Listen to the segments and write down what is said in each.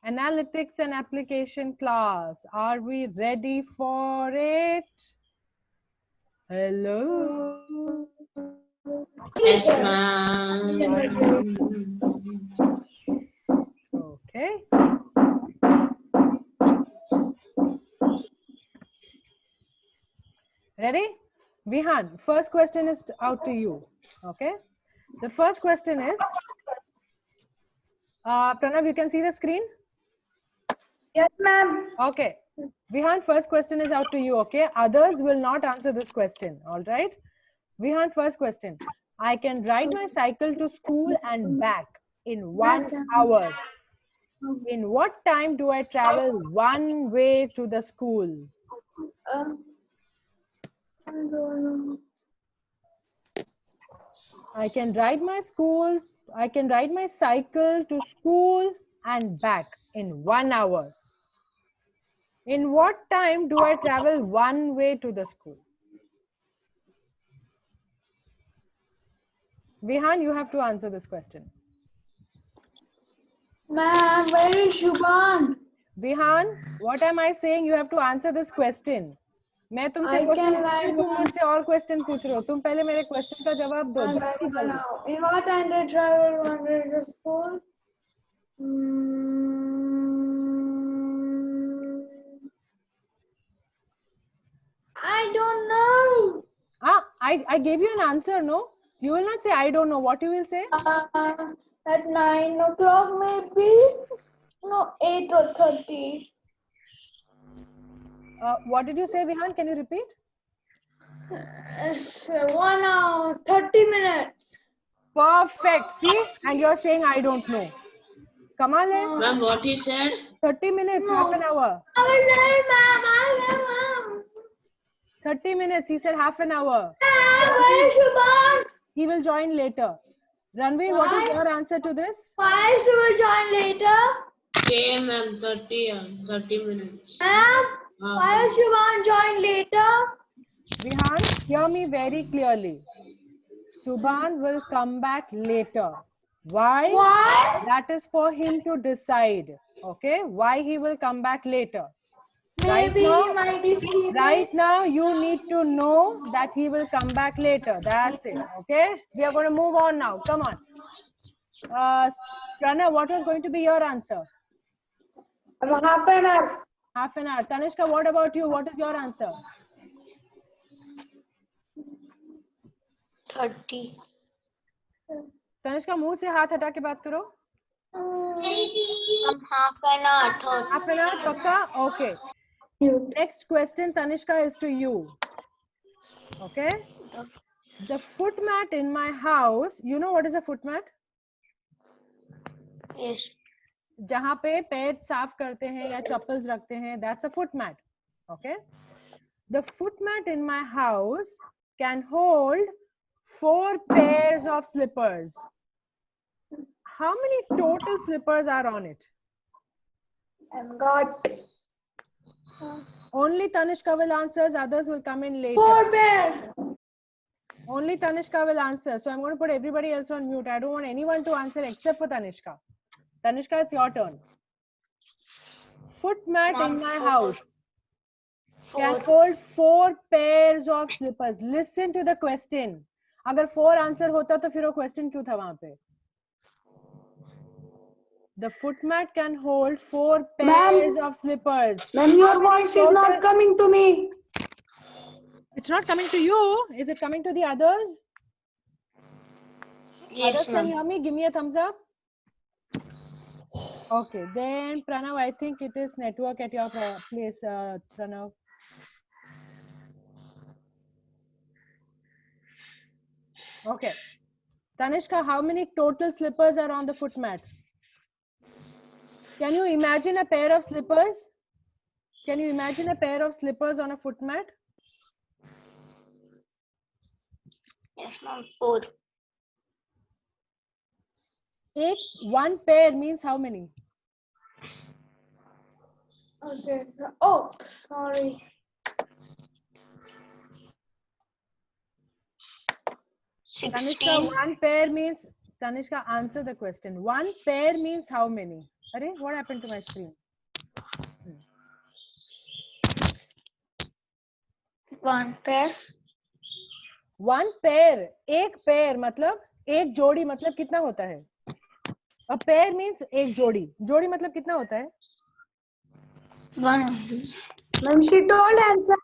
Analytics and application class. Are we ready for it? Hello? Yes, ma'am. Okay. Ready? Vihan, first question is out to you. Okay. The first question is, Pranav, you can see the screen? Yes, ma'am. Okay. Vihan, first question is out to you. Okay. Others will not answer this question. All right. Vihan, first question. I can ride my cycle to school and back in 1 hour. In what time do I travel one way to the school? I don't know. I can ride my cycle to school and back in 1 hour. In what time do I travel one way to the school? Vihan, you have to answer this question. Ma'am, where is Shubhan? Vihan, what am I saying? You have to answer this question. मैं तुमसे question पूछ रही हूँ, तुम मुझसे और question पूछ रहे हो. तुम पहले मेरे क्वेश्चन का जवाब दो. जल्दी जल्दी. In what time they travel one way to school? I don't know. I gave you an answer, no? You will not say I don't know. What you will say? At 9 o'clock maybe? No, 8 or 30. What did you say, Vihan? Can you repeat? It's 1 hour, 30 minutes. Perfect. See? And you're saying I don't know. Kamal hai? Ma'am, what he said? 30 minutes, half an hour. I will tell ma'am, I will ma'am. 30 minutes, he said half an hour. Where is Shubhan? He will join later. Ranveer, what is your answer to this? Why she will join later? Okay, ma'am. 30 minutes. Ma'am, why is Shubhan join later? Vihan, hear me very clearly. Subhan will come back later. Why? Why? That is for him to decide. Okay? Why he will come back later. Maybe he might be sleeping. Right now, you need to know that he will come back later. That's it. Okay? We are going to move on now. Come on. Pranav, what was going to be your answer? Half an hour. Half an hour. Tanishka, what about you? What is your answer? 30. Tanishka मुंह से हाथ हटा के बात करो. Half an hour. Half an hour, पक्का? Okay. Next question, Tanishka, is to you. Okay? The foot mat in my house, you know what is a foot mat? Yes. जहाँ पे पैर साफ करते हैं या चप्पल्स रखते हैं, that's a foot mat. Okay? The foot mat in my house can hold 4 pairs of slippers. How many total slippers are on it? I've got Only Tanishka will answer, others will come in later. 4 pairs. Only Tanishka will answer. So I'm going to put everybody else on mute. I don't want anyone to answer except for Tanishka. Tanishka, it's your turn. Foot mat in my house can hold 4 pairs of slippers. Listen to the question. अगर 4 answer होता तो फिर वो question क्यों था वहाँ पे? The foot mat can hold 4 pairs of slippers. Ma'am, your voice is not coming to me. It's not coming to you. Is it coming to the others? Yes, Others can ma'am. hear me? Give me a thumbs up. Okay, then Pranav, I think it is network at your place, Pranav. Okay. Tanishka, how many total slippers are on the foot mat? Can you imagine a pair of slippers? Can you imagine a pair of slippers on a foot mat? Yes, ma'am. 4. One pair means how many? Okay. Oh, sorry. Tanishka, one pair means, Tanishka, answer the question. One pair means how many? Arey, what happened to my screen? One pair. One pair, एक pair मतलब एक जोड़ी मतलब कितना होता है? A pair means एक जोड़ी, जोड़ी मतलब कितना होता है? One only. Ma'am, she told answer.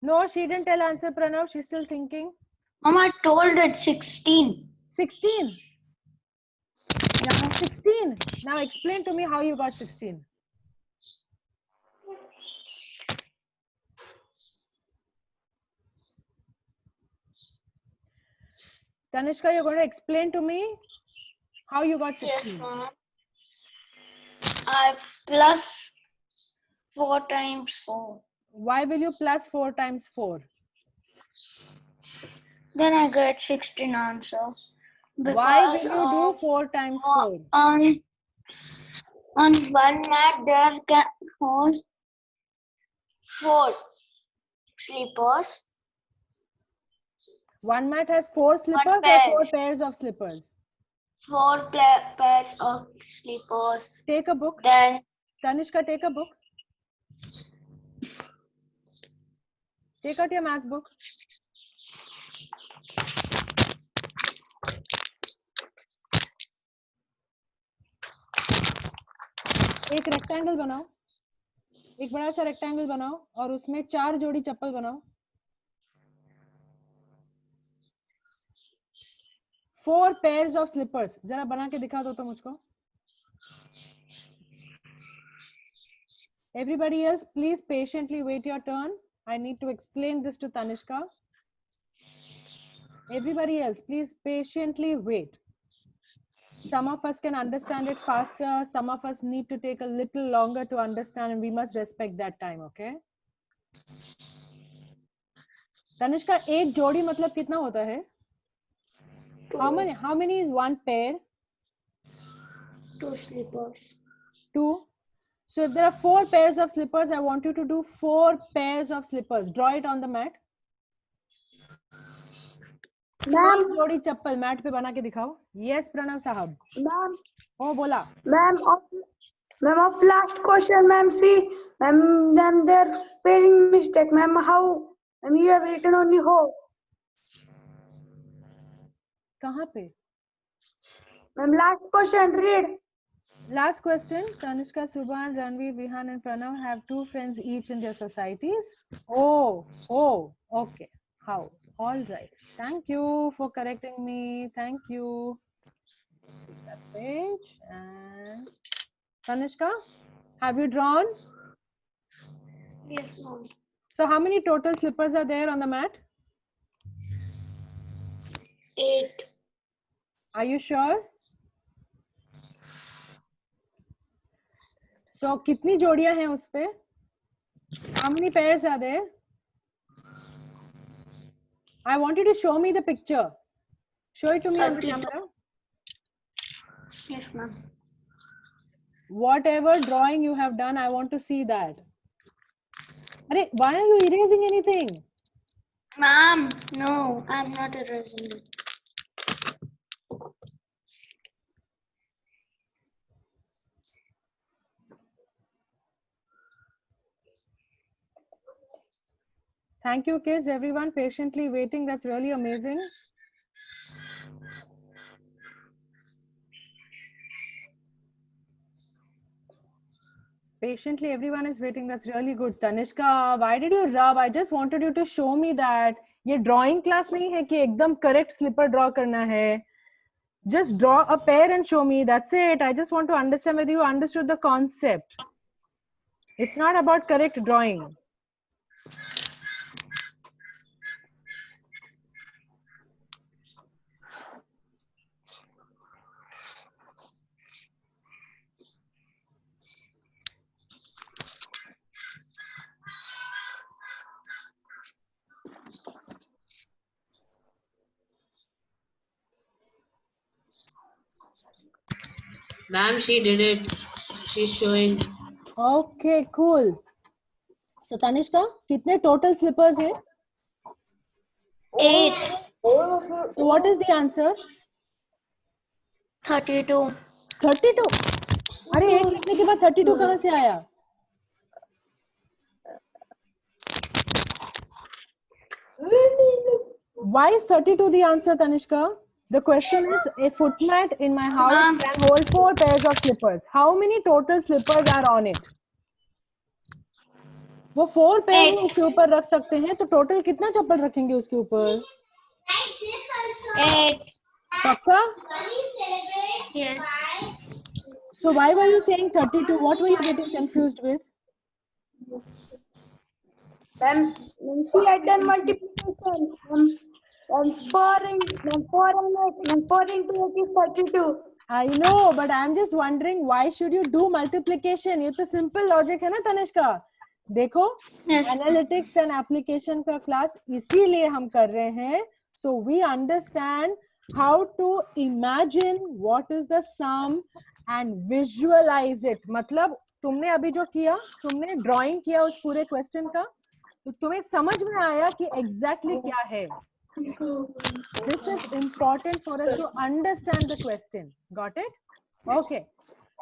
No, she didn't tell answer, Pranav. She's still thinking. Mom, I told it 16. 16. Yeah, 16. Now explain to me how you got 16. Tanishka, you're going to explain to me how you got 16. Yes, ma'am. I plus 4 times 4. Why will you plus 4 times 4? Then I get 16 answer. Why will you do 4 times 4? On one mat there can hold 4 slippers. One mat has 4 slippers or pair. 4 pairs of slippers? 4 pairs of slippers. Take a book. Then Tanishka, take a book. Take out your math book. एक rectangle बनाओ, एक बड़ा सा rectangle बनाओ और उसमें 4 जोड़ी चप्पल बनाओ. 4 pairs of slippers. जरा बना के दिखा दो तो मुझको. Everybody else, please patiently wait your turn. I need to explain this to Tanishka. Everybody else, please patiently wait. Some of us can understand it faster. Some of us need to take a little longer to understand, and we must respect that time, okay? Tanishka, एक जोड़ी मतलब कितना होता है? How many is one pair? 2 slippers. 2. So if there are 4 pairs of slippers, I want you to do 4 pairs of slippers. Draw it on the mat. Ma'am, जोड़ी चप्पल mat पे बना के दिखाओ. Yes, Pranav Sahab. ma'am, Oh, बोला. ma'am, of last question, ma'am. See, ma'am, then their spelling mistake, ma'am. How? Ma'am, you have written only ho. कहाँ पे? Ma'am, last question, read. Last question. Tanishka, Subhan, Ranveer, Vihan and Pranav have 2 friends each in their societies. Oh, okay. How? All right. Thank you for correcting me. Thank you. See that page. And Tanishka, have you drawn? Yes, ma'am. So how many total slippers are there on the mat? 8. Are you sure? So कितनी जोड़ियां हैं उस पे? How many pairs are there? I want you to show me the picture. Show it to me on the 32. camera. Yes, ma'am. Whatever drawing you have done, I want to see that. Arey, why are you erasing anything? Ma'am, no, I'm not erasing it. Thank you, kids. Everyone patiently waiting. That's really amazing. Patiently, everyone is waiting. That's really good. Tanishka, why did you rub? I just wanted you to show me that. ये drawing class नहीं है कि एकदम correct slipper draw करना है. Just draw a pair and show me. That's it. I just want to understand whether you understood the concept. It's not about correct drawing. Ma'am, she did it. She's showing. Okay, cool. So Tanishka, कितने total slippers है? 8. So what is the answer? 32. 32. अरे 8 लिखने के बाद 32 कहाँ से आया? Why is 32 the answer, Tanishka? The question is, a footmat in my house can hold 4 pairs of slippers. How many total slippers are on it? वो 4 pair ही उसके ऊपर रख सकते हैं, तो टोटल कितना चप्पल रखेंगे उसके ऊपर? 8. पक्का? Yes. So why were you saying 32? What were you getting confused with? Ma'am, she had done multiplication. Ma'am, 4 into 8 is 32. I know, but I'm just wondering why should you do multiplication? ये तो simple logic है ना तनिष्का? देखो, Yes. analytics and application का class इसीलिए हम कर रहे हैं, so we understand how to imagine what is the sum and visualize it. मतलब तुमने अभी जो किया, तुमने drawing किया उस पूरे question का, तो तुम्हें समझ में आया कि exactly क्या है. This is important for us to understand the question. Got it? Okay.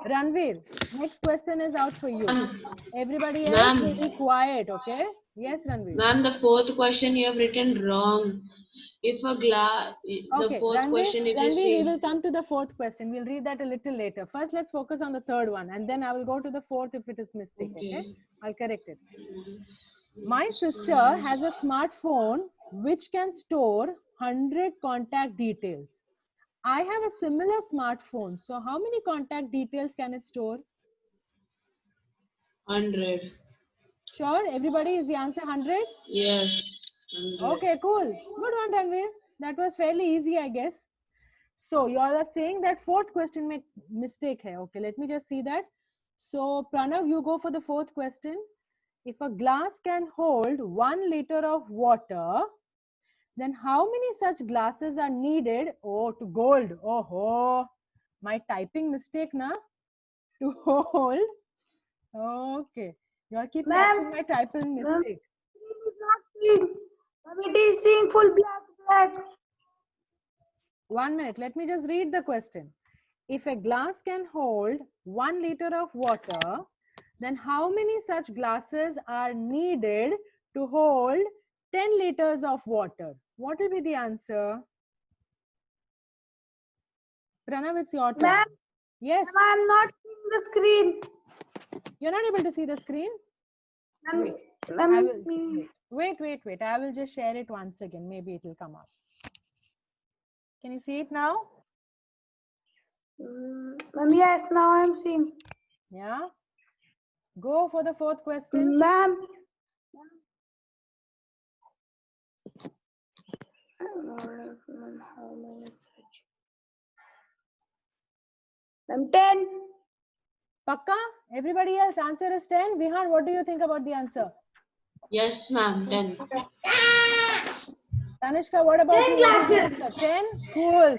Ranveer, next question is out for you. Everybody else Ma'am. will be quiet, okay? Yes, Ranveer. Ma'am, the fourth question you have written wrong. If a glass, the Okay, fourth question, if you Ranveer, we see, will come to the fourth question. We'll read that a little later. First, let's focus on the third one, and then I will go to the fourth if it is mistake, okay? I'll correct it. My sister has a smartphone which can store 100 contact details. I have a similar smartphone. So how many contact details can it store? 100. Sure, everybody, is the answer 100? Yes. 100. Okay, cool. Good one, Tanvir. That was fairly easy, I guess. So you all are saying that fourth question make mistake hai. Okay, let me just see that. So Pranav, you go for the fourth question. If a glass can hold 1 liter of water, then how many such glasses are needed? Oh, to gold. Oh, my typing mistake, na? To hold. Okay. You all keep Ma'am. catching my typing mistake. It is not seeing. Ma'am, it is seeing full black. 1 minute. Let me just read the question. If a glass can hold 1 liter of water, then how many such glasses are needed to hold 10 liters of water? What will be the answer? Pranav, it's your turn. Ma'am, Yes. I am not seeing the screen. You're not able to see the screen? Ma'am, I will wait. I will just share it once again. Maybe it will come up. Can you see it now? Ma'am, yes, now I am seeing. Yeah. Go for the fourth question. Ma'am. Ma'am, 10. Pakka? Everybody else answer is 10. Vihan, what do you think about the answer? Yes, ma'am. 10. Tanishka, what about you? What is the answer? 10? Cool.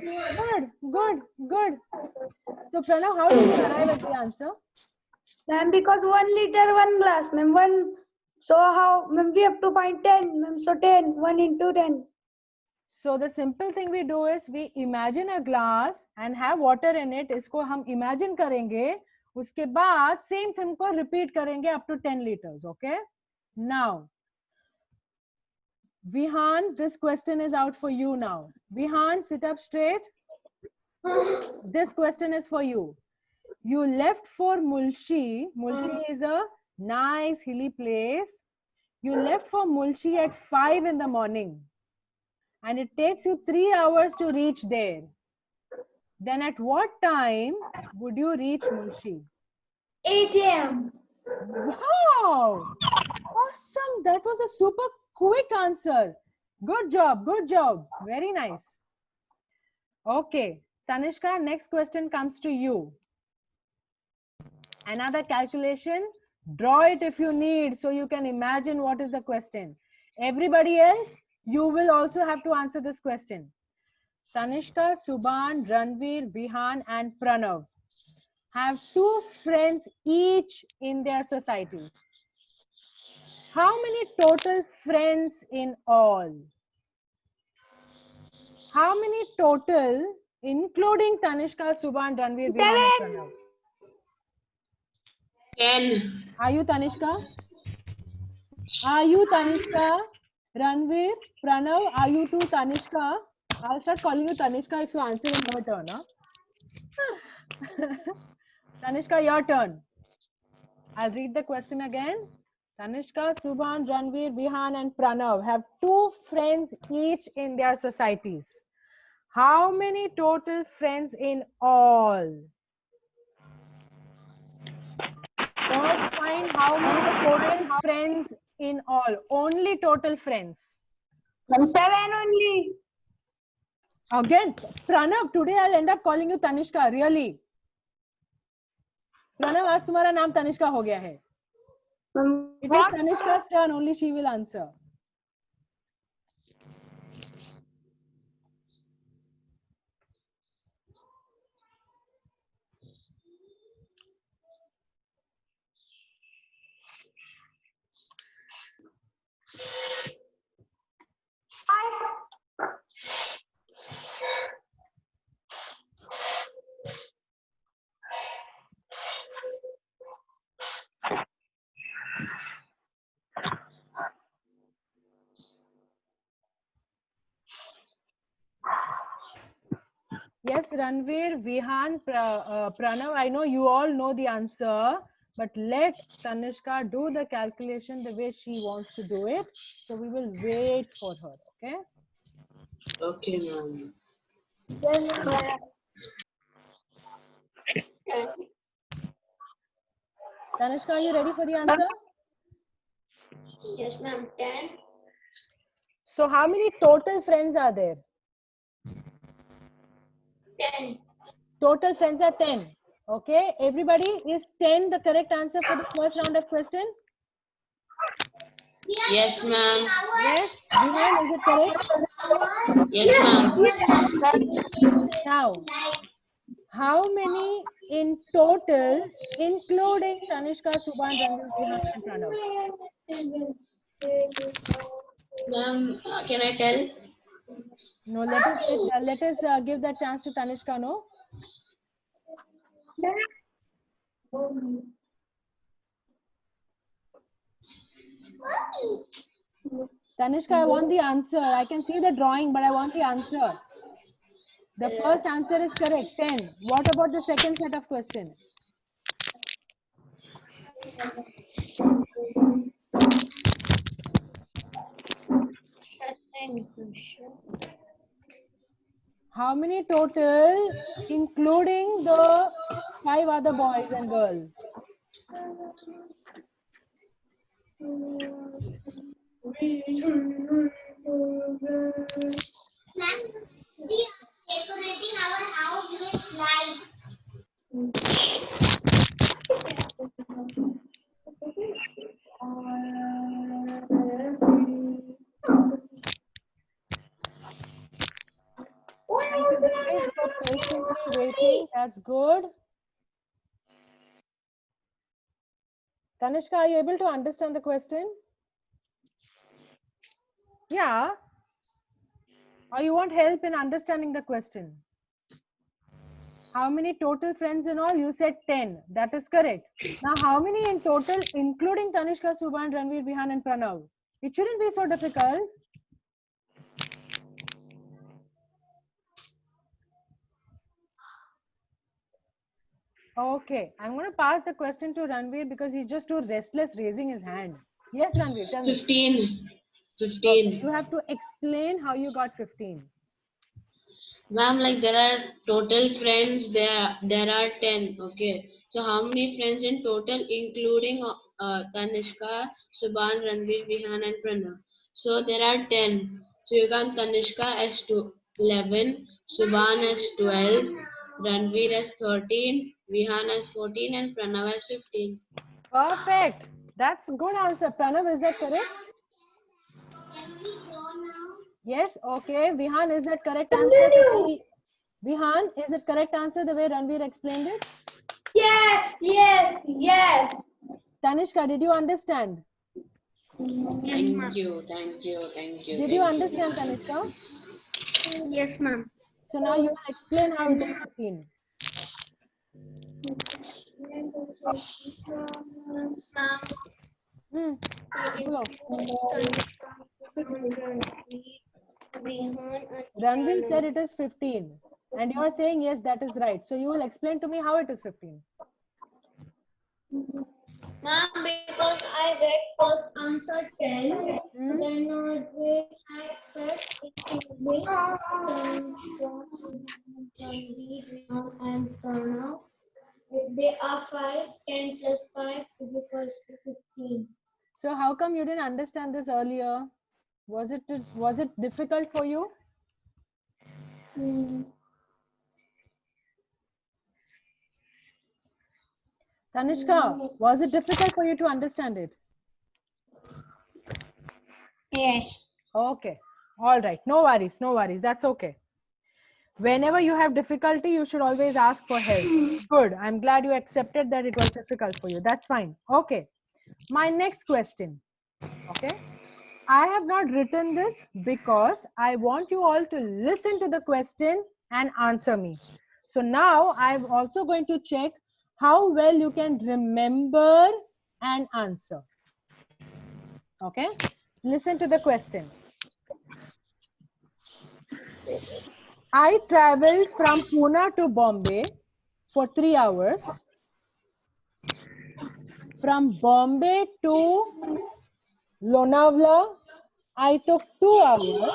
Good. So Pranav, how did you arrive at the answer? Ma'am, because 1 liter, 1 glass. Ma'am, 1. So how, ma'am, we have to find 10. Ma'am, so 10. 1 into 10. So the simple thing we do is we imagine a glass and have water in it. इसको हम imagine करेंगे. उसके बाद same thing को repeat करेंगे up to 10 liters. Okay. Now, Vihan, this question is out for you now. Vihan, sit up straight. This question is for you. You left for Mulshi. Mulshi is a nice hilly place. You left for Mulshi at 5 in the morning. And it takes you 3 hours to reach there. Then at what time would you reach Mulshi? 8 a.m. Wow! Awesome! That was a super quick answer. Good job. Very nice. Okay. Tanishka, next question comes to you. Another calculation. Draw it if you need so you can imagine what is the question. Everybody else, you will also have to answer this question. Tanishka, Subhan, Ranveer, Vihan and Pranav have 2 friends each in their societies. How many total friends in all? How many total, including Tanishka, Subhan, Ranveer, Vihan and Pranav? 10. Are you Tanishka? Are you Tanishka? Ranveer, Pranav, are you too Tanishka? I'll start calling you Tanishka if you answer in your turn. Huh? Tanishka, your turn. I'll read the question again. Tanishka, Subhan, Ranveer, Vihan and Pranav have 2 friends each in their societies. How many total friends in all? First, find how many total friends in all. Only total friends. 7 only. Again, Pranav, today I'll end up calling you Tanishka, really. Pranav, आज तुम्हारा नाम तनिष्का हो गया है. It is Tanishka's turn, only she will answer. Yes, Ranveer, Vihan, Pranav, I know you all know the answer, but let Tanishka do the calculation the way she wants to do it. So we will wait for her, okay? Okay, ma'am. Tanishka, are you ready for the answer? Yes, ma'am. 10. So how many total friends are there? 10. Total friends are 10. Okay, everybody, is 10 the correct answer for the first round of question? Yes, ma'am. Yes, Vihan, is it correct? Yes, ma'am. Now, how many in total, including Tanishka, Subhan, Ranveer, Vihan and Pranav? Ma'am, can I tell? No, let us give that chance to Tanishka, no? Tanishka, I want the answer. I can see the drawing, but I want the answer. The first answer is correct, 10. What about the second set of question? How many total, including the 5 other boys and girls? Ma'am, we are decorating our house with lights. Thank you guys for patiently waiting. That's good. Tanishka, are you able to understand the question? Yeah. Or you want help in understanding the question? How many total friends in all? You said 10. That is correct. Now, how many in total, including Tanishka, Subhan, Ranveer, Vihan and Pranav? It shouldn't be so difficult. Okay, I'm going to pass the question to Ranveer because he's just too restless raising his hand. Yes, Ranveer, tell me. 15. Okay, 15. you have to explain how you got 15. Ma'am, like there are total friends, there are 10. Okay. So how many friends in total, including Tanishka, Subhan, Ranveer, Vihan and Pranav? So there are 10. So you can Tanishka as 11, Subhan as 12, Ranveer as 13, Vihan as 14 and Pranav as 15. Perfect. That's a good answer. Pranav, is that correct? Can we go now? Yes, okay. Vihan, is that correct answer? Vihan, is it correct answer the way Ranveer explained it? Yes, yes, yes. Tanishka, did you understand? Thank you, thank you, thank you. Did you understand, Tanishka? Yes, ma'am. So now you will explain how it is 15. Hmm. Hello. Ranvir said it is 15. And you are saying yes, that is right. So you will explain to me how it is 15. Ma'am, because I get first answer 10, Hmm? then they had said it will be 10 and pronoun. If they are 5, 10 plus 5 is equals to 15. So how come you didn't understand this earlier? Was it difficult for you? Tanishka, was it difficult for you to understand it? Yes. Okay. All right. No worries. No worries. That's okay. Whenever you have difficulty, you should always ask for help. Good. I'm glad you accepted that it was difficult for you. That's fine. Okay. My next question. Okay. I have not written this because I want you all to listen to the question and answer me. So now I'm also going to check how well you can remember and answer. Okay. Listen to the question. I traveled from Pune to Bombay for 3 hours. From Bombay to Lonavala, I took 2 hours.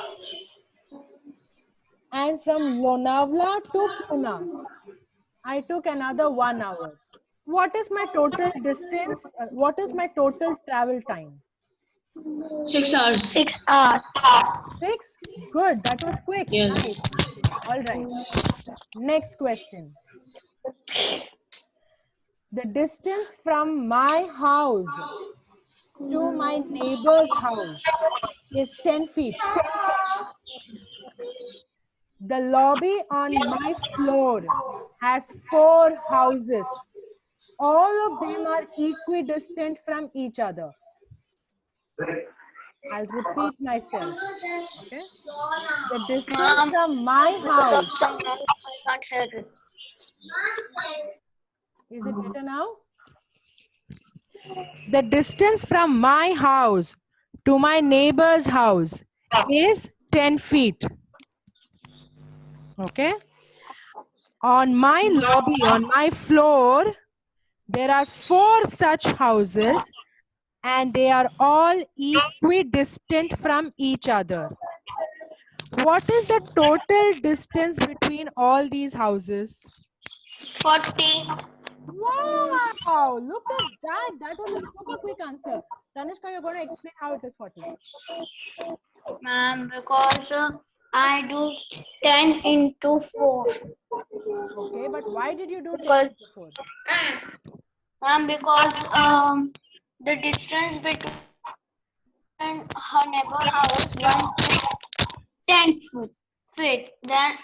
And from Lonavala to Pune, I took another 1 hour. What is my total distance? What is my total travel time? 6 hours. 6 hours. 6? Good. That was quick. Yes. Nice. All right. Next question. The distance from my house to my neighbor's house is 10 feet. The lobby on my floor has 4 houses. All of them are equidistant from each other. I'll repeat myself. Okay. The distance from my house. I can't hear it. Is it better now? The distance from my house to my neighbor's house is 10 feet. Okay. On my lobby, on my floor, there are 4 such houses and they are all equidistant from each other. What is the total distance between all these houses? 40. Wow, look at that. That was a super quick answer. Tanishka, you're going to explain how it is 40. Ma'am, because I do 10 into 4. Okay, but why did you do 10 Because- into 4? Ma'am, because the distance between her neighbor house was 10 feet. Then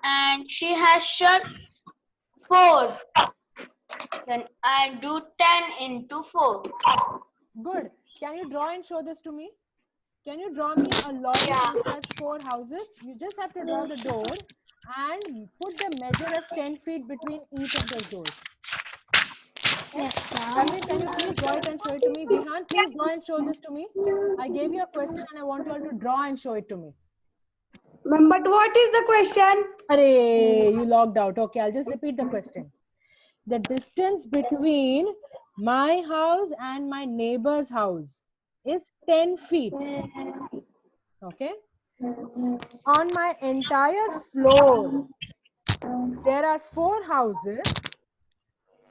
and she has shut 4. Then I do 10 into 4. Good. Can you draw and show this to me? Can you draw me a lobby which has 4 houses? You just have to draw the door and put the measure as 10 feet between each of those doors. Okay? Ranveer, can you please draw it and show it to me? Vihan, please draw and show this to me. I gave you a question and I want you all to draw and show it to me. Ma'am, but what is the question? Array, you logged out. Okay, I'll just repeat the question. The distance between my house and my neighbor's house is 10 feet. Okay. On my entire floor, there are 4 houses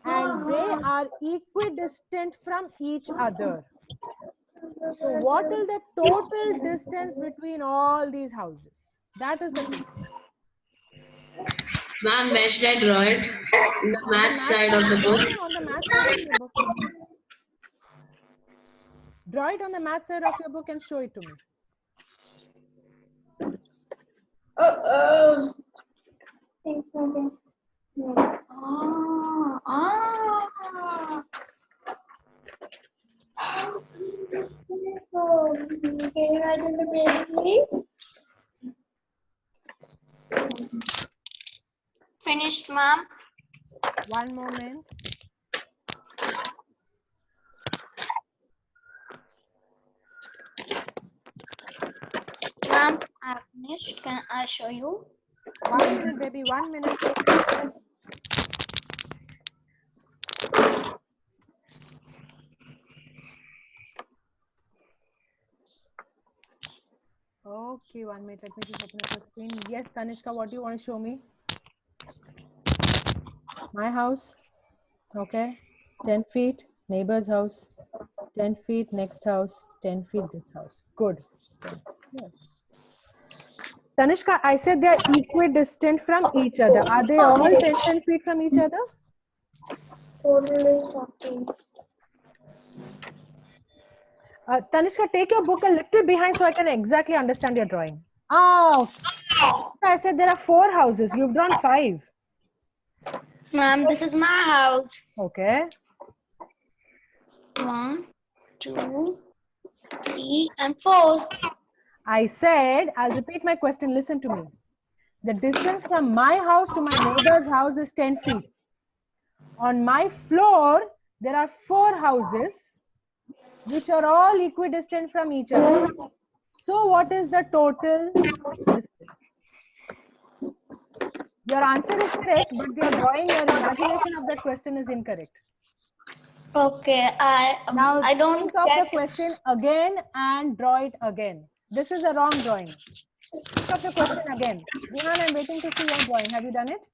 and they are equidistant from each other. So what is the total distance between all these houses? That is the question. Ma'am, where should I draw it? In the math side of the book. Yeah, on the math side of your book. Draw it on the math side of your book and show it to me. Can you write in the page, please? Finished, ma'am. One moment. Ma'am, I've finished. Can I show you? 1 minute, baby. 1 minute. Okay, 1 minute. Let me just open up the screen. Yes, Tanishka, what do you want to show me? My house. Okay. 10 feet. Neighbor's house. 10 feet. Next house. 10 feet. This house. Good. Good. Tanishka, I said they are equidistant from each other. Are they all 10 feet from each other? Total is 14. Tanishka, take your book a little behind so I can exactly understand your drawing. Oh, I said there are 4 houses. You've drawn 5. Ma'am, this is my house. Okay. 1, 2, 3, and 4. I said, I'll repeat my question. Listen to me. The distance from my house to my neighbor's house is 10 feet. On my floor, there are 4 houses which are all equidistant from each other. So what is the total distance? Your answer is correct, but your drawing, your imagination of that question is incorrect. Okay, Now I don't think of the get. question again and draw it again. This is a wrong drawing. Think of the question again. Vihan, I'm waiting to see your drawing. Have you done it?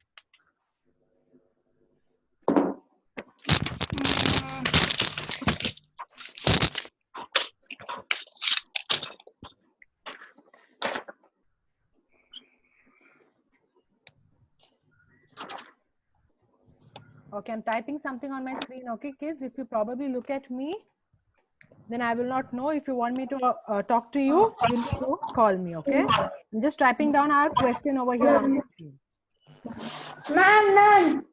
Okay, I'm typing something on my screen. Okay, kids, if you probably look at me, then I will not know. If you want me to talk to you, you need to call me, okay? I'm just typing down our question over here on the screen. Ma'am, none.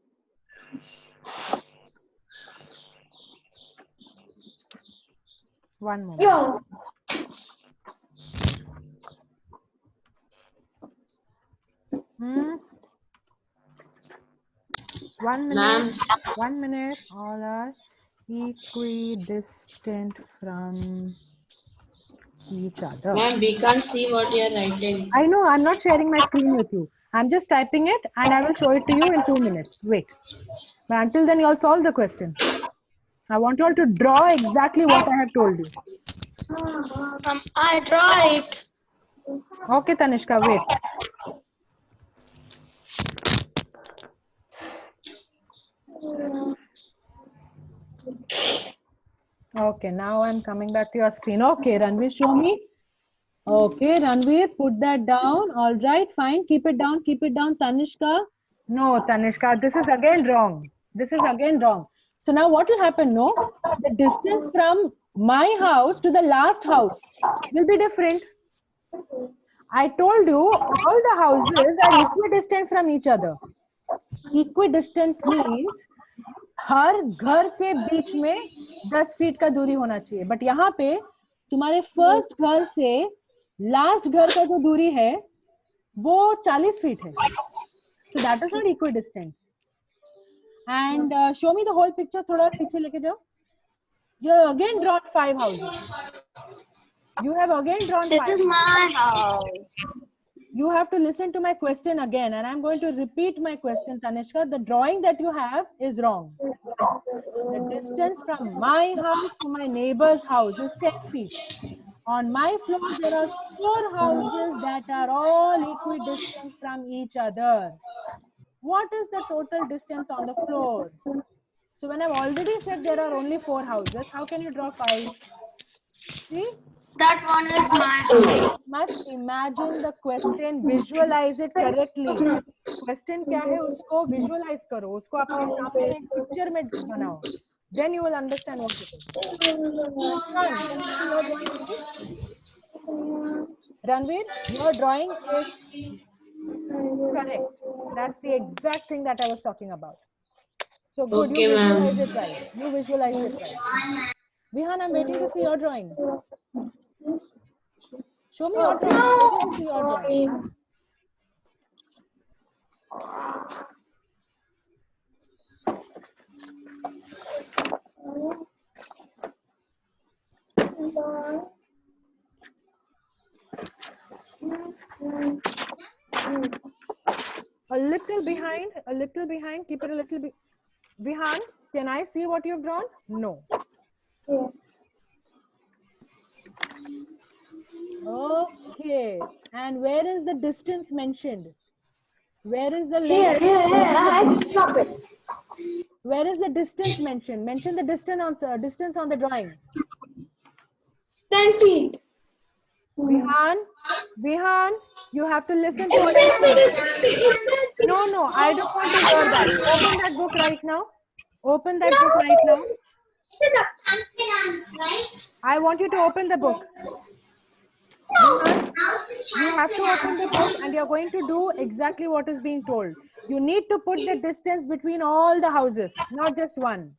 One moment. Yo. Hmm. 1 minute. Ma'am. 1 minute. All are equidistant from each other. Ma'am, we can't see what you're writing. I know, I'm not sharing my screen with you. I'm just typing it and I will show it to you in 2 minutes. Wait. But until then, you all solve the question. I want you all to draw exactly what I have told you. I draw it. Okay, Tanishka, wait. Okay, now I'm coming back to your screen. Okay, Ranveer, show me. Okay, Ranveer, put that down. All right, fine. Keep it down. Keep it down. Tanishka. No, Tanishka, this is again wrong. This is again wrong. So now what will happen? No, the distance from my house to the last house will be different. I told you all the houses are equidistant from each other. Equidistant means हर घर के बीच में 10 feet का दूरी होना चाहिए. But यहाँ पे तुम्हारे फर्स्ट घर से लास्ट घर का जो दूरी है वो 40 फीट है. So that is not equidistant. And show me the whole picture. थोड़ा पीछे लेके जाओ. You have again drawn 5 houses. You have again drawn 5 This houses. is my house. You have to listen to my question again, and I'm going to repeat my question, Tanishka. The drawing that you have is wrong. The distance from my house to my neighbor's house is 10 feet. On my floor, there are 4 houses that are all equidistant from each other. What is the total distance on the floor? So when I've already said there are only 4 houses, how can you draw 5? See? That one is my house. Must imagine the question, visualize it correctly. Question क्या है उसको visualize करो, उसको अपने सामने एक picture में बनाओ. Then you will understand what it is. Can you see your drawing, please? Ranveer, your drawing is correct. That's the exact thing that I was talking about. So good, Okay, you visualize ma'am. it right. You visualized it right. Vihan, I'm waiting to see your drawing. Show me your drawing. I'm waiting to see your drawing. little behind, keep it a little bit behind. Can I see what you've drawn? No. Yeah. Okay. And where is the distance mentioned? Where is the Here, length? I stop it. Where is the distance mentioned? Mention the distance on the drawing. 10 feet. Vihan, you have to listen to what I'm saying. No, I don't want to hear that. Open that book right now. Open that book right now. I want you to open the book. Vihan, you have to open the book and you're going to do exactly what is being told. You need to put the distance between all the houses, not just one.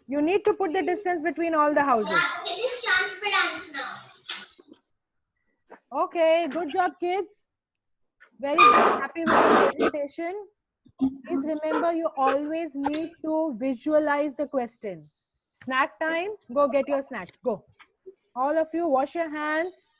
You need to put the distance between all the houses. It is transparent now. Okay, good job, kids. Very good. Happy with the presentation. Please remember, you always need to visualize the question. Snack time. Go get your snacks. Go. All of you, wash your hands.